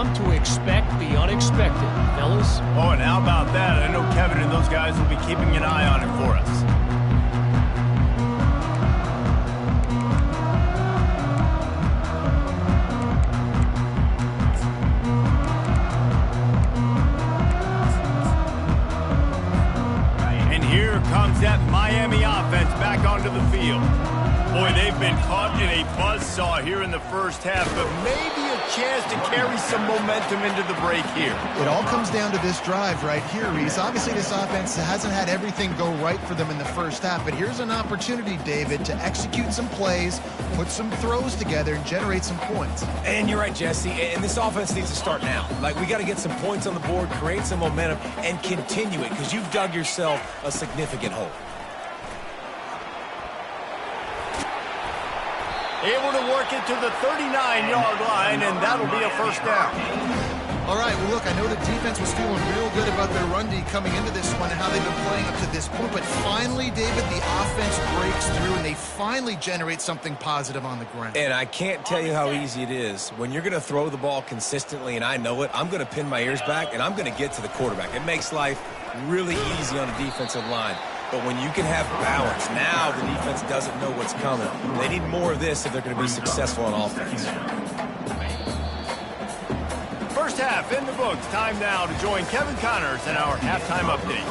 come to expect the unexpected, fellas. Oh, and how about that? I know Kevin and those guys will be keeping an eye on it for us. And here comes that Miami offense back onto the field. Boy, they've been caught in a buzzsaw here in the first half, but maybe a chance to carry some momentum into the break here. It all comes down to this drive right here, Reese. Obviously, this offense hasn't had everything go right for them in the first half, but here's an opportunity, David, to execute some plays, put some throws together, and generate some points. And you're right, Jesse, and this offense needs to start now. Like, we got to get some points on the board, create some momentum, and continue it, because you've dug yourself a significant hole. Able to work it to the 39-yard line, and that'll be a first down. All right, well, look, I know the defense was feeling real good about their run D coming into this one and how they've been playing up to this point, but finally, David, the offense breaks through, and they finally generate something positive on the ground. And I can't tell you how easy it is. When you're going to throw the ball consistently, and I know it, I'm going to pin my ears back, and I'm going to get to the quarterback. It makes life really easy on the defensive line. But when you can have balance, now the defense doesn't know what's coming. They need more of this if they're going to be successful on offense. First half in the books. Time now to join Kevin Connors in our halftime update.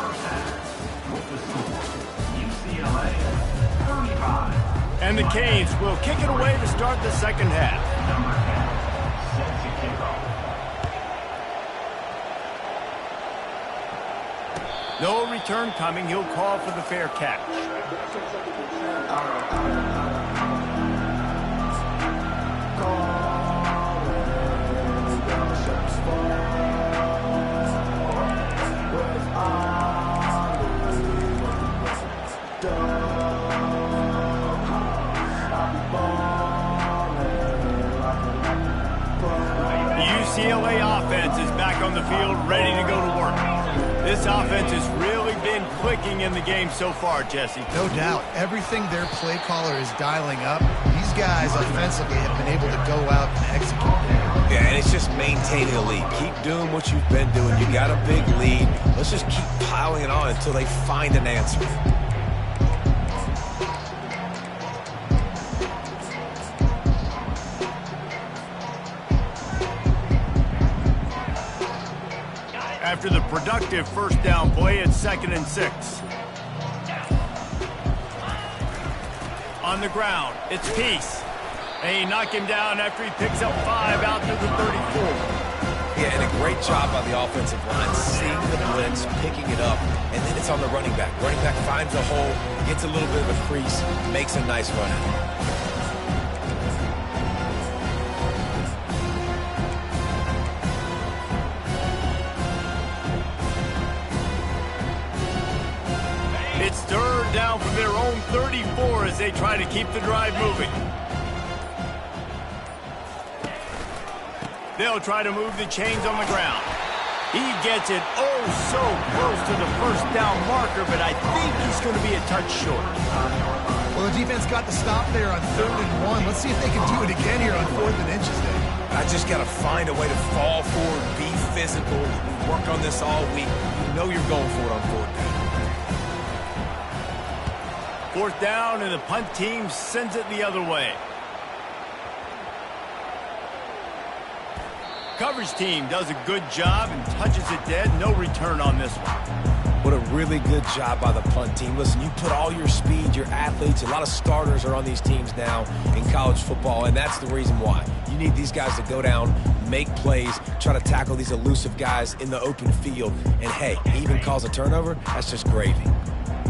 And the Canes will kick it away to start the second half. No return coming. He'll call for the fair catch. The UCLA offense is back on the field, ready to go to work. This offense has really been clicking in the game so far, Jesse. No doubt. Everything their play caller is dialing up, these guys offensively have been able to go out and execute. Yeah, and it's just maintaining the lead. Keep doing what you've been doing. You got a big lead. Let's just keep piling it on until they find an answer. After the productive first down play, it's 2nd and 6. On the ground, it's Peace. They knock him down after he picks up 5 out to the 34. Yeah, and a great job by the offensive line, seeing the blitz, picking it up, and then it's on the running back. Running back finds a hole, gets a little bit of a crease, makes a nice run at it. It's 3rd down from their own 34 as they try to keep the drive moving. They'll try to move the chains on the ground. He gets it oh so close to the first down marker, but I think he's going to be a touch short. Well, the defense got the stop there on 3rd and 1. Let's see if they can do it again here on 4th and inches there. I just got to find a way to fall forward, be physical. We work on this all week. You know you're going for it on 4th down. 4th down, and the punt team sends it the other way. Coverage team does a good job and touches it dead. No return on this one. What a really good job by the punt team. Listen, you put all your speed, your athletes, a lot of starters are on these teams now in college football, and that's the reason why. You need these guys to go down, make plays, try to tackle these elusive guys in the open field. And, hey, he even calls a turnover. That's just gravy.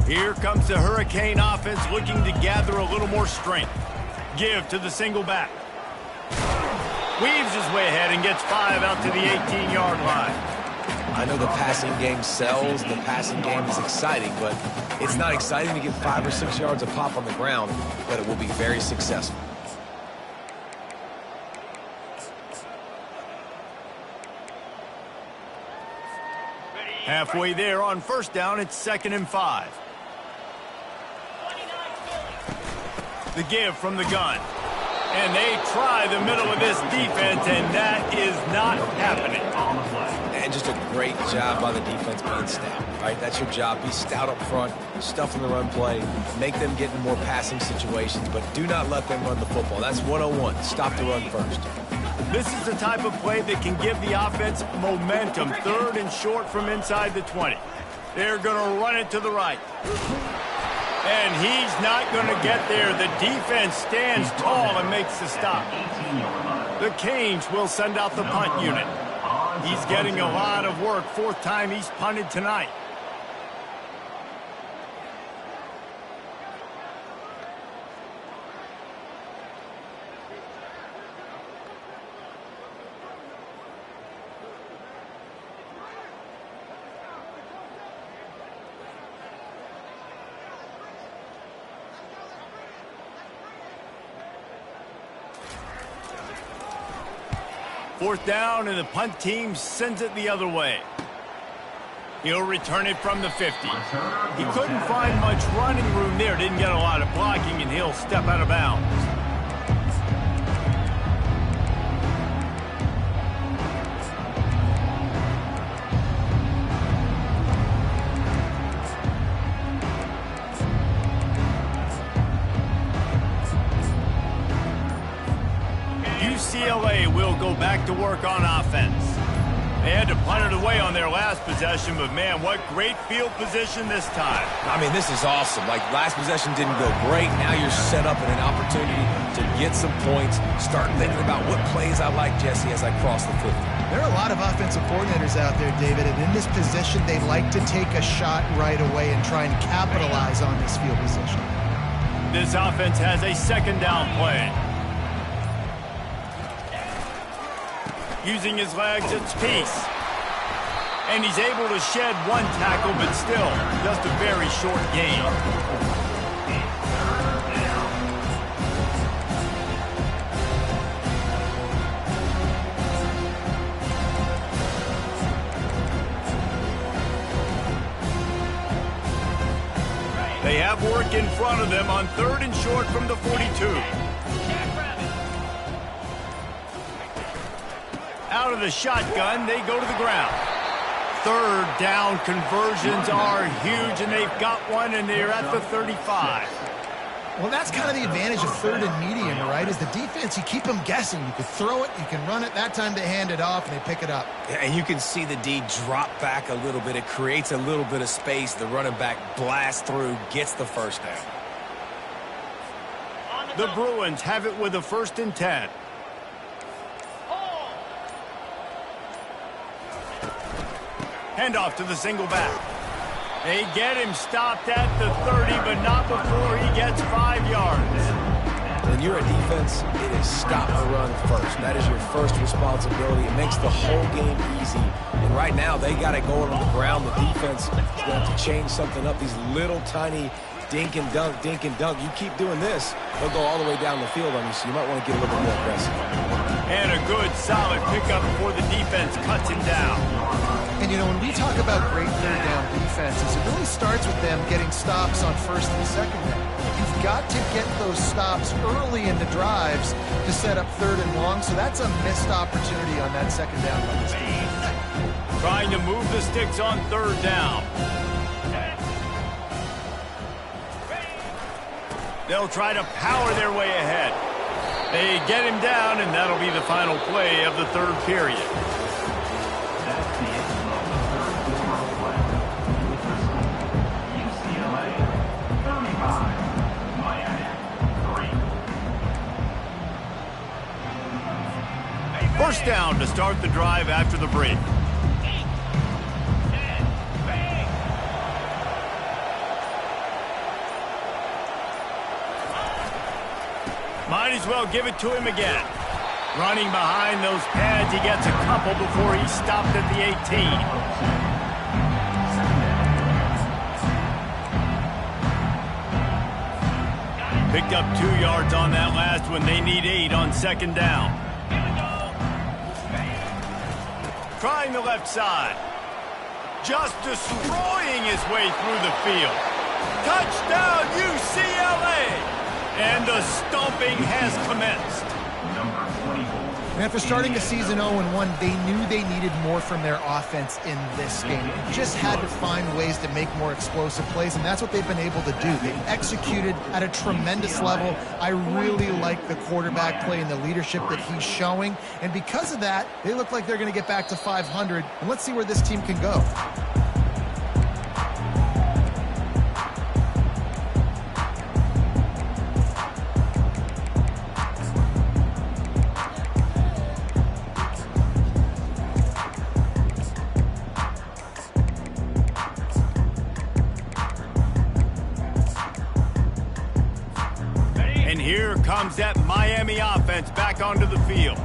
Here comes the Hurricane offense looking to gather a little more strength. Give to the single back. Weaves his way ahead and gets 5 out to the 18-yard line. I know the passing game sells, the passing game is exciting, but it's not exciting to get 5 or 6 yards of pop on the ground, but it will be very successful. Halfway there on 1st down, it's 2nd and 5. The give from the gun. And they try the middle of this defense, and that is not happening. And just a great job by the defense being stout, right? That's your job. Be stout up front, stuff in the run play, make them get in more passing situations, but do not let them run the football. That's 101. Stop the run first. This is the type of play that can give the offense momentum. 3rd and short from inside the 20. They're going to run it to the right. And he's not going to get there. The defense stands tall and makes the stop. The Canes will send out the punt unit. He's getting a lot of work. 4th time he's punted tonight. Fourth down, and the punt team sends it the other way. He'll return it from the 50. He couldn't find much running room there. Didn't get a lot of blocking, and he'll step out of bounds. UCLA will go back to work on offense. They had to punt it away on their last possession, but man, what great field position this time. I mean, this is awesome. Like, last possession didn't go great. Now you're set up in an opportunity to get some points. Start thinking about what plays I like, Jesse, as I cross the 50. There are a lot of offensive coordinators out there, David, and in this position, they like to take a shot right away and try and capitalize on this field position. This offense has a 2nd down play. Using his legs, it's Peace. And he's able to shed 1 tackle, but still, just a very short gain. They have work in front of them on 3rd and short from the 42. Out of the shotgun, they go to the ground. 3rd down conversions are huge, and they've got one, and they're at the 35. Well, that's kind of the advantage of 3rd and medium, right? Is the defense, you keep them guessing. You can throw it, you can run it. That time they hand it off, and they pick it up. Yeah, and you can see the D drop back a little bit. It creates a little bit of space. The running back blasts through, gets the 1st down. The Bruins have it with a 1st and 10. Handoff to the single back. They get him stopped at the 30, but not before he gets 5 yards. When you're a defense, it is stop the run first. That is your first responsibility. It makes the whole game easy. And right now, they got it going on the ground. The defense is going to have to change something up. These little tiny dink and dunk, dink and dunk. You keep doing this, they'll go all the way down the field on you, so you might want to get a little bit more aggressive. And a good, solid pickup before the defense cuts him down. And, you know, when we talk about great 3rd down defenses, it really starts with them getting stops on 1st and 2nd down. You've got to get those stops early in the drives to set up 3rd and long, so that's a missed opportunity on that 2nd down by this defense. Trying to move the sticks on 3rd down. They'll try to power their way ahead. They get him down, and that'll be the final play of the 3rd period. First down to start the drive after the break. Might as well give it to him again. Running behind those pads, he gets a couple before he's stopped at the 18. Picked up 2 yards on that last one. They need 8 on 2nd down. Trying the left side. Just destroying his way through the field. Touchdown, UCLA! And the stomping has commenced. And after starting the season 0-1, they knew they needed more from their offense in this game. They just had to find ways to make more explosive plays, and that's what they've been able to do. They've executed at a tremendous level. I really like the quarterback play and the leadership that he's showing. And because of that, they look like they're going to get back to 500. And let's see where this team can go. Here comes that Miami offense back onto the field.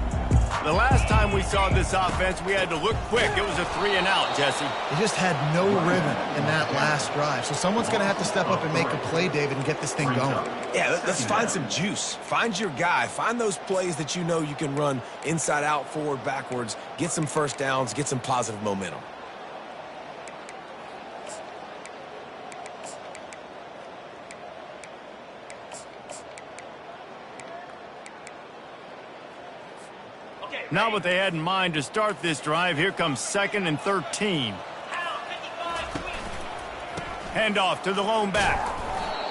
The last time we saw this offense, we had to look quick. It was a 3-and-out, Jesse. They just had no rhythm in that last drive. So someone's going to have to step up and make a play, David, and get this thing going. Yeah, let's find some juice. Find your guy. Find those plays that you know you can run inside out, forward, backwards. Get some first downs. Get some positive momentum. Not what they had in mind to start this drive. Here comes 2nd and 13. Handoff to the lone back.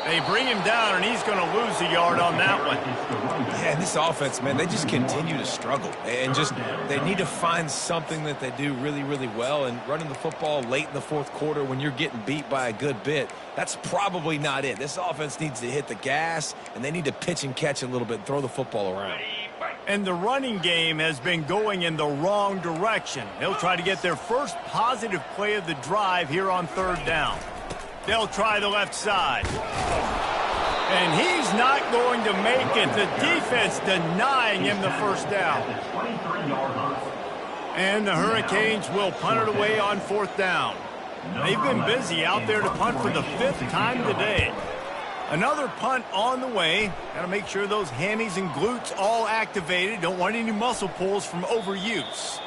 They bring him down, and he's going to lose a yard on that one. Yeah, and this offense, man, they just continue to struggle. And just they need to find something that they do really, really well. And running the football late in the fourth quarter when you're getting beat by a good bit, that's probably not it. This offense needs to hit the gas, and they need to pitch and catch a little bit and throw the football around. And the running game has been going in the wrong direction. They'll try to get their first positive play of the drive here on 3rd down. They'll try the left side. And he's not going to make it. The defense denying him the first down. And the Hurricanes will punt it away on 4th down. They've been busy out there to punt for the 5th time today. Another punt on the way. Got to make sure those hammies and glutes all activated. Don't want any muscle pulls from overuse.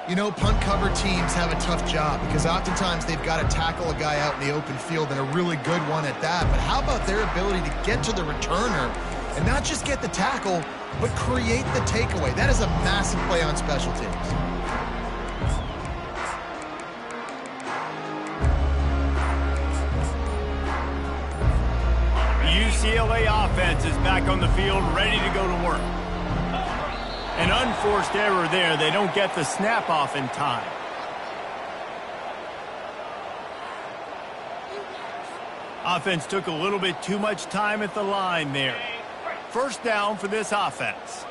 You know, punt cover teams have a tough job because oftentimes they've got to tackle a guy out in the open field, and a really good one at that. But how about their ability to get to the returner and not just get the tackle, but create the takeaway? That is a massive play on special teams. UCLA offense is back on the field, ready to go to work. An unforced error there. They don't get the snap off in time. Offense took a little bit too much time at the line there. 1st down for this offense.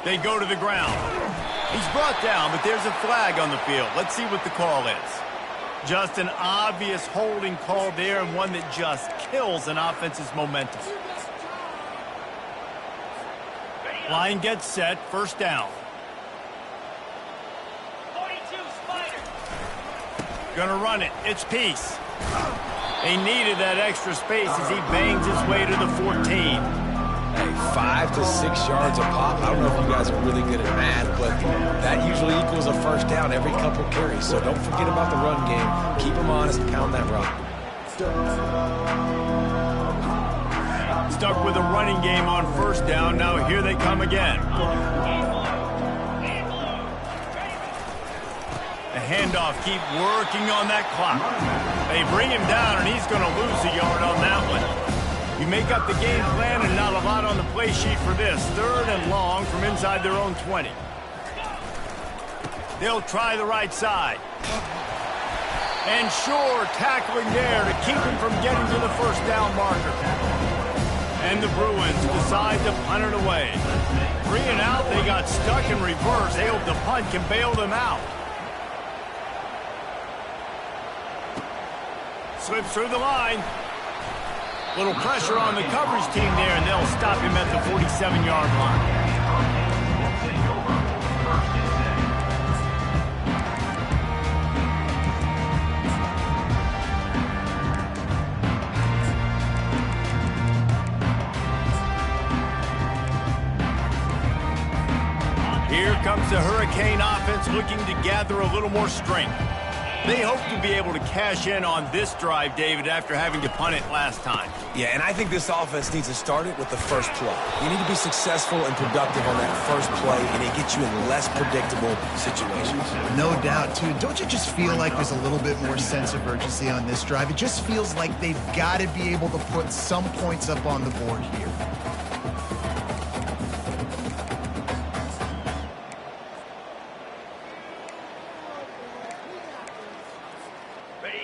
They go to the ground. He's brought down, but there's a flag on the field. Let's see what the call is. Just an obvious holding call there, and one that just kills an offense's momentum. Line gets set, 1st down. 42 Spider. Gonna run it. It's Peace. They needed that extra space as he bangs his way to the 14. Hey, 5 to 6 yards a pop. I don't know if you guys are really good at math, but that usually equals a 1st down every couple carries. So don't forget about the run game. Keep them honest, pound that rock. Stuck with a running game on 1st down. Now here they come again. The handoff, keep working on that clock. They bring him down, and he's going to lose a yard on that one. You make up the game plan, and not a lot on the play sheet for this. 3rd and long from inside their own 20. They'll try the right side. And sure, tackling there to keep him from getting to the 1st down marker. And the Bruins decide to punt it away. 3-and-out, they got stuck in reverse. They hope the punt can bail them out. Slips through the line. Little pressure on the coverage team there, and they'll stop him at the 47-yard line. Here comes the Hurricane offense looking to gather a little more strength. They hope to be able to cash in on this drive, David, after having to punt it last time. Yeah, and I think this offense needs to start it with the first play. You need to be successful and productive on that first play, and it gets you in less predictable situations. No doubt, too. Don't you just feel like there's a little bit more sense of urgency on this drive? It just feels like they've got to be able to put some points up on the board here.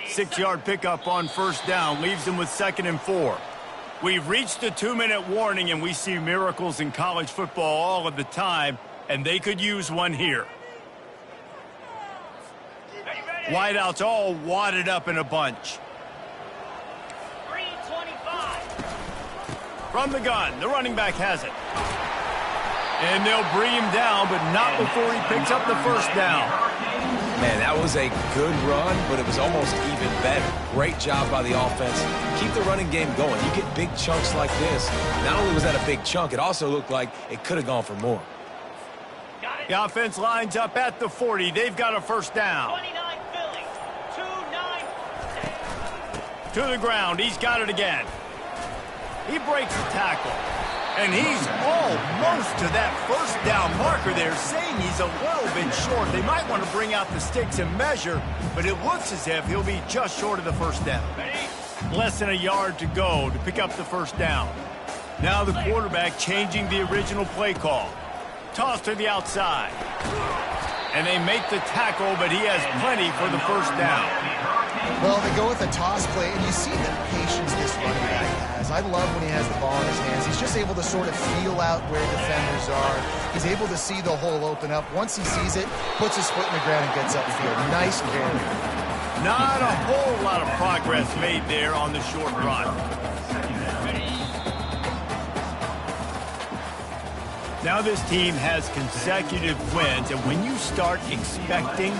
Six-yard pickup on first down leaves them with 2nd and 4. We've reached the 2-minute warning, and we see miracles in college football all of the time, and they could use one here. Wideouts all wadded up in a bunch. 325. From the gun, the running back has it. And they'll bring him down, but not before he picks up the first down. Man, that was a good run, but it was almost even better. Great job by the offense. Keep the running game going. You get big chunks like this. Not only was that a big chunk, it also looked like it could have gone for more. The offense lines up at the 40. They've got a first down. 29 Philly. 2-9. To the ground. He's got it again. He breaks the tackle. And he's almost to that first down marker there, saying he's a little bit short. They might want to bring out the sticks and measure, but it looks as if he'll be just short of the first down. Less than a yard to go to pick up the first down. Now the quarterback changing the original play call. Toss to the outside. And they make the tackle, but he has plenty for the first down. Well, they go with a toss play, and you see the patience this running back has. I love when he has the ball in his hands. He's just able to sort of feel out where defenders are. He's able to see the hole open up. Once he sees it, puts his foot in the ground and gets upfield. Nice carry. Not a whole lot of progress made there on the short run. Now this team has consecutive wins, and when you start expecting